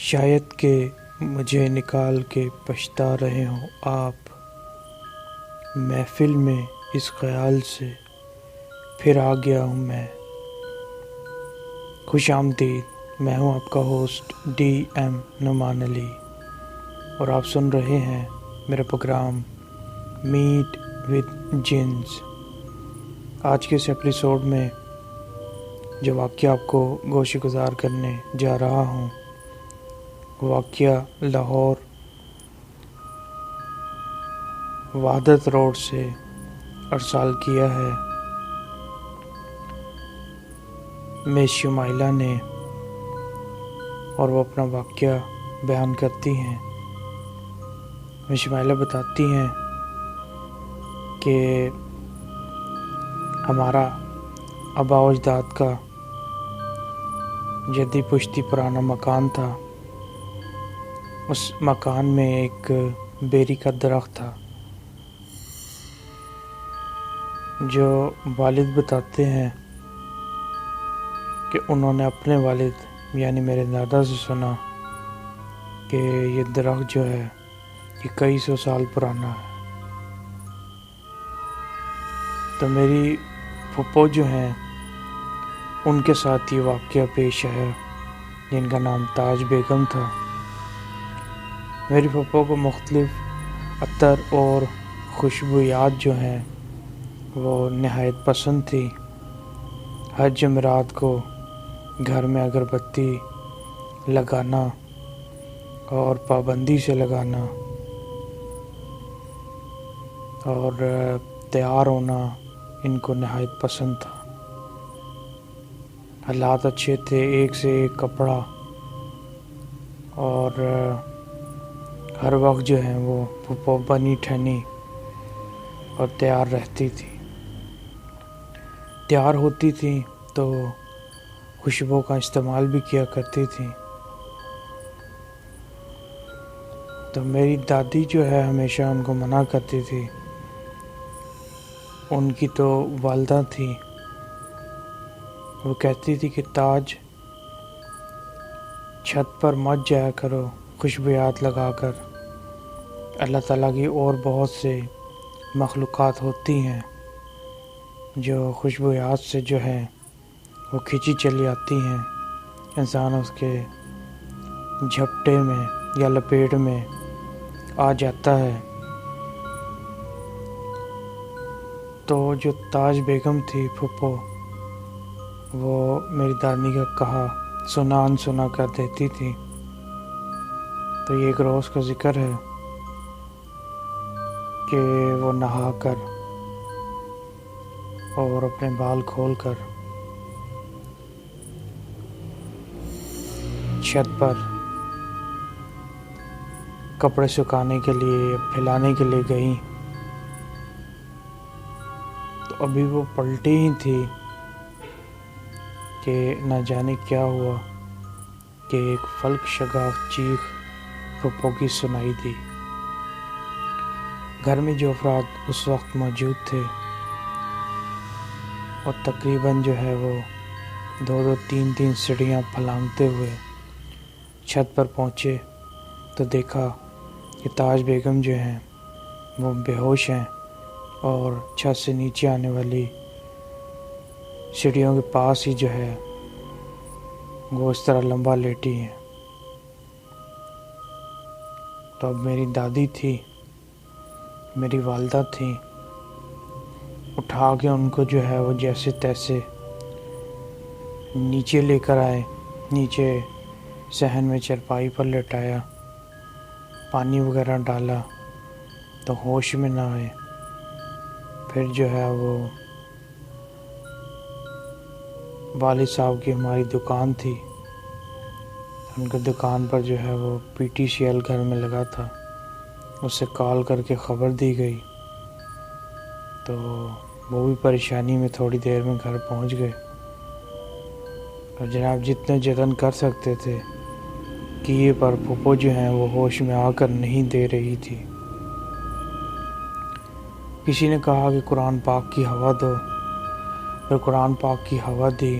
شاید کہ مجھے نکال کے پچھتا رہے ہوں آپ، محفل میں اس خیال سے پھر آ گیا ہوں میں۔ خوش آمدید، میں ہوں آپ کا ہوسٹ ڈی ایم نعمان علی، اور آپ سن رہے ہیں میرا پروگرام میٹ ود جنز۔ آج کے اس ایپیسوڈ میں جو واقعہ آپ کو گوشِ گزار کرنے جا رہا ہوں، واقعہ لاہور وحدت روڈ سے ارسال کیا ہے مس شمائلہ نے، اور وہ اپنا واقعہ بیان کرتی ہیں۔ مس شمائلہ بتاتی ہیں کہ ہمارا آباء و اجداد کا جدی پشتی پرانا مکان تھا۔ اس مکان میں ایک بیری کا درخت تھا، جو والد بتاتے ہیں کہ انہوں نے اپنے والد یعنی میرے دادا سے سنا کہ یہ درخت جو ہے یہ کئی سو سال پرانا ہے۔ تو میری پھپھو جو ہیں ان کے ساتھ یہ واقعہ پیش آیا، جن کا نام تاج بیگم تھا۔ میری پھپھو کو مختلف عطر اور خوشبویات جو ہیں وہ نہایت پسند تھی۔ ہر جمعرات کو گھر میں اگربتی لگانا اور پابندی سے لگانا اور تیار ہونا ان کو نہایت پسند تھا۔ حالات اچھے تھے، ایک سے ایک کپڑا، اور ہر وقت جو ہے وہ پھپھو بنی ٹھنی اور تیار رہتی تھی۔ تیار ہوتی تھی تو خوشبو کا استعمال بھی کیا کرتی تھی۔ تو میری دادی جو ہے ہمیشہ ان کو منع کرتی تھی۔ ان کی تو والدہ تھی، وہ کہتی تھی کہ تاج چھت پر مت جایا کرو خوشبویات لگا کر، اللہ تعالیٰ کی اور بہت سے مخلوقات ہوتی ہیں جو خوشبویات سے جو ہے وہ کھینچی چلی آتی ہیں، انسان اس کے جھپٹے میں یا لپیٹ میں آ جاتا ہے۔ تو جو تاج بیگم تھی پھپھو، وہ میری دادی کا کہا سنا انسنا کر دیتی تھی۔ تو یہ ایک روز کا ذکر ہے کہ وہ نہا کر اور اپنے بال کھول کر چھت پر کپڑے سکھانے کے لیے پھیلانے کے لیے گئیں۔ تو ابھی وہ پلٹی ہی تھی کہ نہ جانے کیا ہوا کہ ایک فلک شگاف چیخ پھپھو کی سنائی دی۔ گھر میں جو افراد اس وقت موجود تھے اور تقریباً جو ہے وہ دو تین سیڑھیاں پھلانگتے ہوئے چھت پر پہنچے تو دیکھا کہ تاج بیگم جو ہیں وہ بے ہوش ہیں اور چھت سے نیچے آنے والی سیڑھیوں کے پاس ہی جو ہے وہ اس طرح لمبا لیٹی ہیں۔ تو اب میری دادی تھی، میری والدہ تھی، اٹھا کے ان کو جو ہے وہ جیسے تیسے نیچے لے کر آئے، نیچے صحن میں چرپائی پر لٹایا، پانی وغیرہ ڈالا تو ہوش میں نہ آئے۔ پھر جو ہے وہ والد صاحب کی ہماری دکان تھی، ان کی دکان پر جو ہے وہ پی ٹی سی ایل گھر میں لگا تھا، اس سے کال کر کے خبر دی گئی۔ تو وہ بھی پریشانی میں تھوڑی دیر میں گھر پہنچ گئے، اور جناب جتنے جتن کر سکتے تھے کیے، پر پھپھو جو ہیں وہ ہوش میں آ کر نہیں دے رہی تھی۔ کسی نے کہا کہ قرآن پاک کی ہوا دو، پھر قرآن پاک کی ہوا دی۔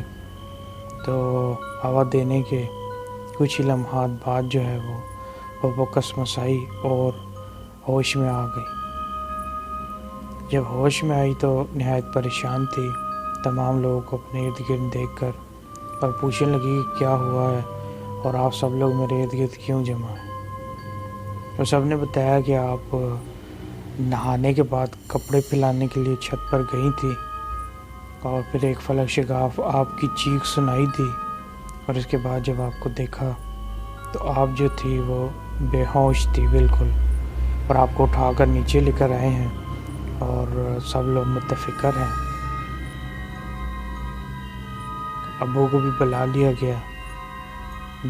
تو ہوا دینے کے کچھ ہی لمحات بعد جو ہے وہ پھپھو کسمس آئی اور ہوش میں آ گئی۔ جب ہوش میں آئی تو نہایت پریشان تھی، تمام لوگوں کو اپنے ارد گرد دیکھ کر، اور پوچھنے لگی کہ کیا ہوا ہے اور آپ سب لوگ میرے ارد گرد کیوں جمع ہیں۔ اور سب نے بتایا کہ آپ نہانے کے بعد کپڑے پھیلانے کے لیے چھت پر گئی تھی اور پھر ایک فلک شگاف آپ کی چیخ سنائی دی، اور اس کے بعد جب آپ کو دیکھا تو آپ جو تھی وہ بے ہوش تھی بالکل، اور آپ کو اٹھا کر نیچے لے کر آئے ہیں اور سب لوگ متفکر ہیں۔ ابو کو بھی بلا لیا گیا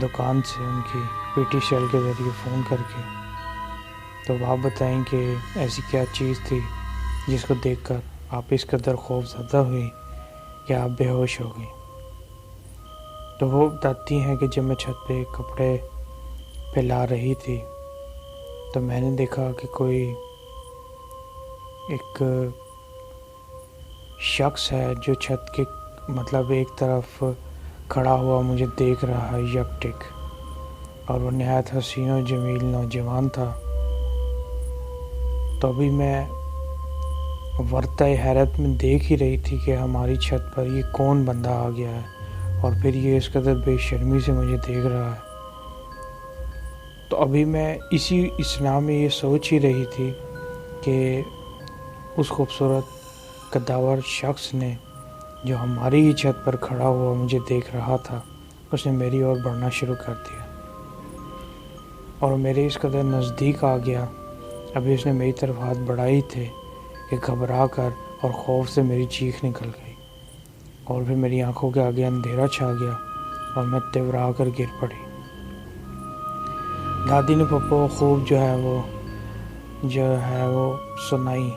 دکان سے ان کی پی ٹی شیل کے ذریعے فون کر کے، تو آپ بتائیں کہ ایسی کیا چیز تھی جس کو دیکھ کر آپ اس قدر خوف زدہ ہوئی کہ آپ بے ہوش ہو گئی۔ تو وہ بتاتی ہیں کہ جب میں چھت پہ کپڑے پھیلا رہی تھی تو میں نے دیکھا کہ کوئی ایک شخص ہے جو چھت کے مطلب ایک طرف کھڑا ہوا مجھے دیکھ رہا ہے یکٹک، اور وہ نہایت حسین و جمیل نوجوان تھا۔ تو ابھی میں ورطہ حیرت میں دیکھ ہی رہی تھی کہ ہماری چھت پر یہ کون بندہ آ گیا ہے، اور پھر یہ اس قدر بے شرمی سے مجھے دیکھ رہا ہے۔ تو ابھی میں اسی اسنا میں یہ سوچ ہی رہی تھی کہ اس خوبصورت قداور شخص نے جو ہماری ہی چھت پر کھڑا ہوا مجھے دیکھ رہا تھا، اس نے میری اور بڑھنا شروع کر دیا اور میرے اس قدر نزدیک آ گیا۔ ابھی اس نے میری طرف ہاتھ بڑھائے تھے کہ گھبرا کر اور خوف سے میری چیخ نکل گئی، اور پھر میری آنکھوں کے آگے اندھیرا چھا گیا اور میں تورا کر گر پڑی۔ دادی نے پھپھو خوب جو ہے وہ سنائی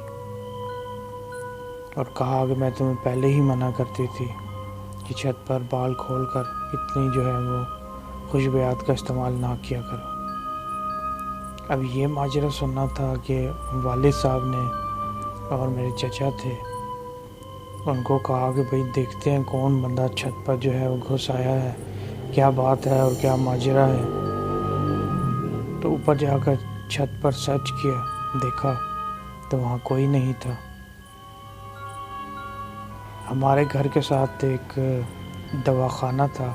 اور کہا کہ میں تمہیں پہلے ہی منع کرتی تھی کہ چھت پر بال کھول کر اتنی جو ہے وہ خوشبویات کا استعمال نہ کیا کرو۔ اب یہ ماجرا سننا تھا کہ والد صاحب نے اور میرے چچا تھے، ان کو کہا کہ بھئی دیکھتے ہیں کون بندہ چھت پر جو ہے وہ گھس آیا ہے، کیا بات ہے اور کیا ماجرا ہے۔ تو اوپر جا کر چھت پر سرچ کیا، دیکھا تو وہاں کوئی نہیں تھا۔ ہمارے گھر کے ساتھ ایک دواخانہ تھا،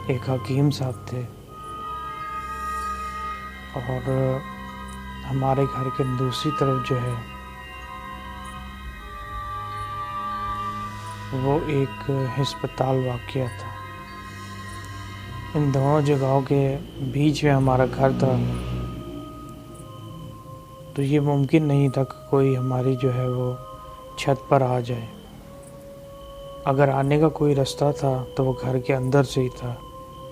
ایک حکیم صاحب تھے، اور ہمارے گھر کے دوسری طرف جو ہے وہ ایک ہسپتال واقع تھا۔ ان دونوں جگہوں کے بیچ میں ہمارا گھر تھا، تو یہ ممکن نہیں تھا کہ کوئی ہماری جو ہے وہ چھت پر آ جائے۔ اگر آنے کا کوئی رستہ تھا تو وہ گھر کے اندر سے ہی تھا،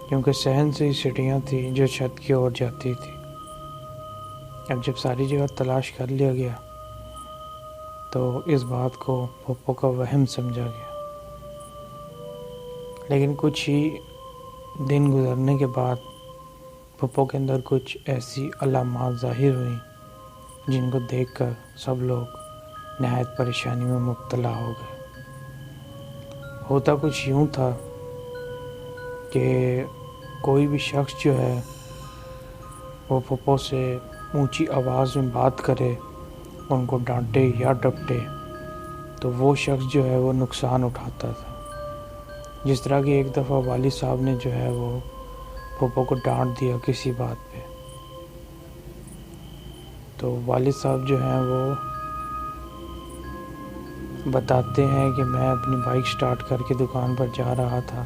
کیونکہ صحن سے ہی سیڑھیاں تھیں جو چھت کی اور جاتی تھی۔ اب جب ساری جگہ تلاش کر لیا گیا تو اس بات کو پھپھو کا وہم سمجھا گیا، لیکن کچھ ہی دن گزرنے کے بعد پھپھو کے اندر کچھ ایسی علامات ظاہر ہوئیں جن کو دیکھ کر سب لوگ نہایت پریشانی میں مبتلا ہو گئے۔ ہوتا کچھ یوں تھا کہ کوئی بھی شخص جو ہے وہ پھپھو سے اونچی آواز میں بات کرے، ان کو ڈانٹے یا ڈپٹے، تو وہ شخص جو ہے وہ نقصان اٹھاتا تھا۔ جس طرح کہ ایک دفعہ والد صاحب نے جو ہے وہ پھپھو کو ڈانٹ دیا کسی بات پہ، تو والد صاحب جو ہیں وہ بتاتے ہیں کہ میں اپنی بائک سٹارٹ کر کے دکان پر جا رہا تھا،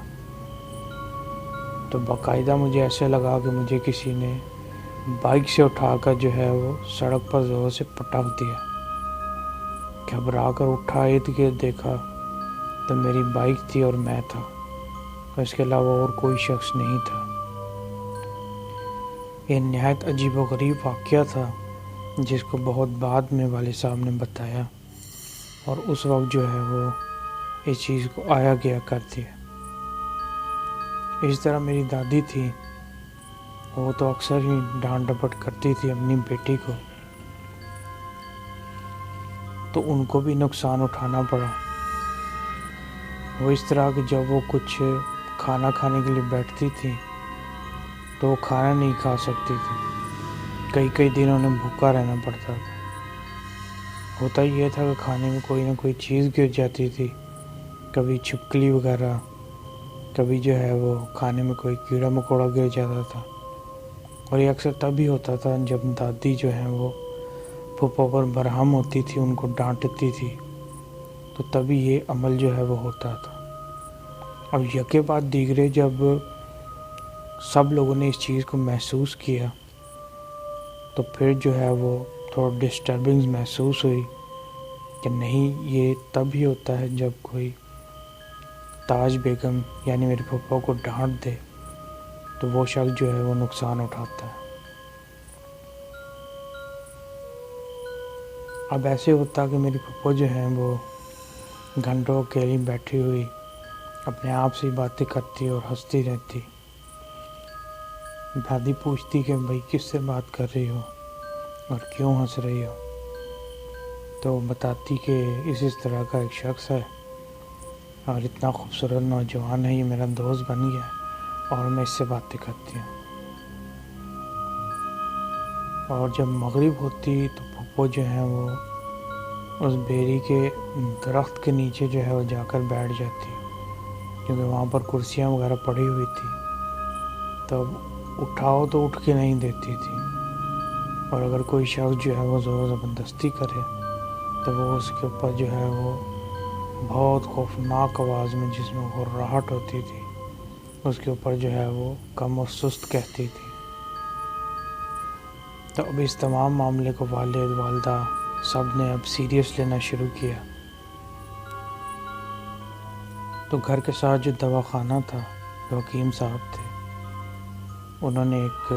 تو باقاعدہ مجھے ایسے لگا کہ مجھے کسی نے بائک سے اٹھا کر جو ہے وہ سڑک پر زور سے پٹک دیا۔ گھبرا کر اٹھا، ارد گرد دیکھا تو میری بائک تھی اور میں تھا، اور اس کے علاوہ اور کوئی شخص نہیں تھا۔ یہ نہایت عجیب و غریب واقعہ تھا جس کو بہت بعد میں والد صاحب نے بتایا، اور اس وقت جو ہے وہ اس چیز کو آیا گیا کرتی ہے۔ اس طرح میری دادی تھی، وہ تو اکثر ہی ڈانٹ ڈپٹ کرتی تھی اپنی بیٹی کو، تو ان کو بھی نقصان اٹھانا پڑا۔ وہ اس طرح کہ جب وہ کچھ کھانا کھانے کے لیے بیٹھتی تھی تو تو وہ کھانا نہیں کھا سکتی تھی، کئی کئی دن انہیں بھوکا رہنا پڑتا تھا۔ ہوتا یہ تھا کہ کھانے میں کوئی نہ کوئی چیز گر جاتی تھی، کبھی چھپکلی وغیرہ، کبھی جو ہے وہ کھانے میں کوئی کیڑا مکوڑا گر جاتا تھا۔ اور یہ اکثر تب ہی ہوتا تھا جب دادی جو ہیں وہ پھپھو پر برہم ہوتی تھی، ان کو ڈانٹتی تھی، تو تبھی یہ عمل جو ہے وہ ہوتا تھا۔ اب یکے بعد دیگرے جب سب لوگوں نے اس چیز کو محسوس کیا تو پھر جو ہے وہ تھوڑا ڈسٹربنس محسوس ہوئی کہ نہیں، یہ تب ہی ہوتا ہے جب کوئی تاج بیگم یعنی میرے پھپھو کو ڈانٹ دے تو وہ شخص جو ہے وہ نقصان اٹھاتا ہے۔ اب ایسے ہوتا کہ میری پھپھو جو ہیں وہ گھنٹوں اکیلی بیٹھی ہوئی اپنے آپ سے باتیں کرتی اور ہنستی رہتی۔ دادی پوچھتی کہ بھائی کس سے بات کر رہی ہو اور کیوں ہنس رہی ہو؟ تو وہ بتاتی کہ اس طرح کا ایک شخص ہے اور اتنا خوبصورت نوجوان ہے، یہ میرا دوست بن گیا ہے اور میں اس سے باتیں کرتی ہوں۔ اور جب مغرب ہوتی تو پھپھو جو ہیں وہ اس بیری کے درخت کے نیچے جو ہے وہ جا کر بیٹھ جاتی، کیونکہ وہاں پر کرسیاں وغیرہ پڑی ہوئی تھی، تب اٹھاؤ تو اٹھ کے نہیں دیتی تھی، اور اگر کوئی شخص جو ہے وہ زور زبردستی کرے تو وہ اس کے اوپر جو ہے وہ بہت خوفناک آواز میں، جس میں گھرراہٹ ہوتی تھی، اس کے اوپر جو ہے وہ کم اور سست کہتی تھی۔ تو اب اس تمام معاملے کو والد والدہ سب نے اب سیریس لینا شروع کیا۔ تو گھر کے ساتھ جو دواخانہ تھا، جو حکیم صاحب تھے، انہوں نے ایک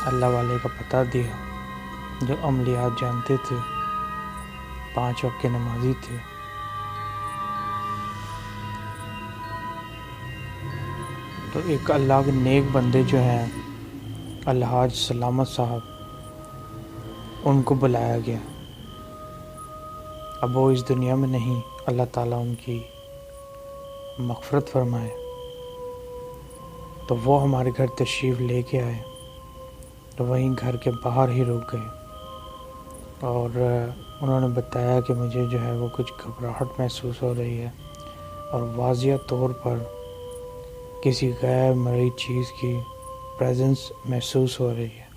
اللہ والے کا پتہ دیا جو عملیات جانتے تھے، 5 وقت کے نمازی تھے۔ تو ایک اللہ کے نیک بندے جو ہیں الحاج سلامت صاحب، ان کو بلایا گیا۔ اب وہ اس دنیا میں نہیں، اللہ تعالیٰ ان کی مغفرت فرمائے۔ تو وہ ہمارے گھر تشریف لے کے آئے، تو وہیں گھر کے باہر ہی رک گئے، اور انہوں نے بتایا کہ مجھے جو ہے وہ کچھ گھبراہٹ محسوس ہو رہی ہے اور واضح طور پر کسی غیر مرئی چیز کی پریزنس محسوس ہو رہی ہے۔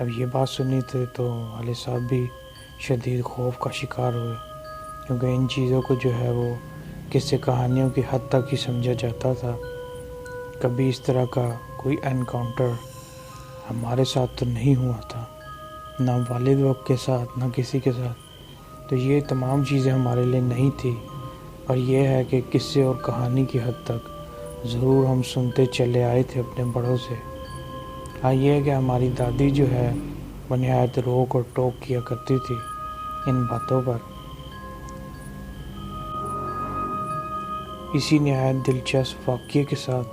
اب یہ بات سنی تھی تو والد صاحب بھی شدید خوف کا شکار ہوئے، کیونکہ ان چیزوں کو جو ہے وہ قصے کہانیوں کی حد تک ہی سمجھا جاتا تھا، کبھی اس طرح کا کوئی انکاؤنٹر ہمارے ساتھ تو نہیں ہوا تھا، نہ والد وقت کے ساتھ، نہ کسی کے ساتھ۔ تو یہ تمام چیزیں ہمارے لیے نہیں تھی، اور یہ ہے کہ قصے اور کہانی کی حد تک ضرور ہم سنتے چلے آئے تھے اپنے بڑوں سے۔ ہاں یہ ہے کہ ہماری دادی جو ہے وہ نہایت روک اور ٹوک کیا کرتی تھی ان باتوں پر۔ اسی نہایت دلچسپ واقعے کے ساتھ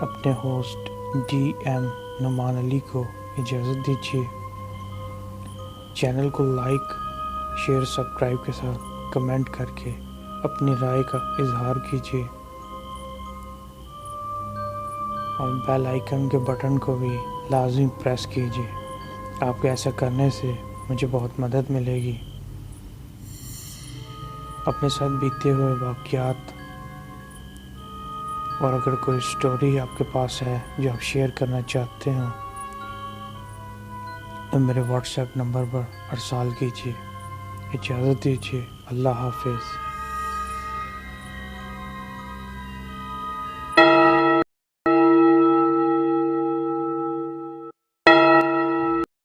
اپنے ہوسٹ ڈی ایم نعمان علی کو اجازت دیجیے۔ چینل کو لائک، شیئر، سبسکرائب کے ساتھ کمنٹ کر کے اپنی رائے کا اظہار کیجیے، اور بیل آئیکن کے بٹن کو بھی لازمی پریس کیجیے۔ آپ کے ایسا کرنے سے مجھے بہت مدد ملے گی۔ اپنے ساتھ بیتے ہوئے واقعات، اور اگر کوئی سٹوری آپ کے پاس ہے جو آپ شیئر کرنا چاہتے ہوں تو میرے واٹس ایپ نمبر پر ارسال کیجیے۔ اجازت دیجیے، اللہ حافظ۔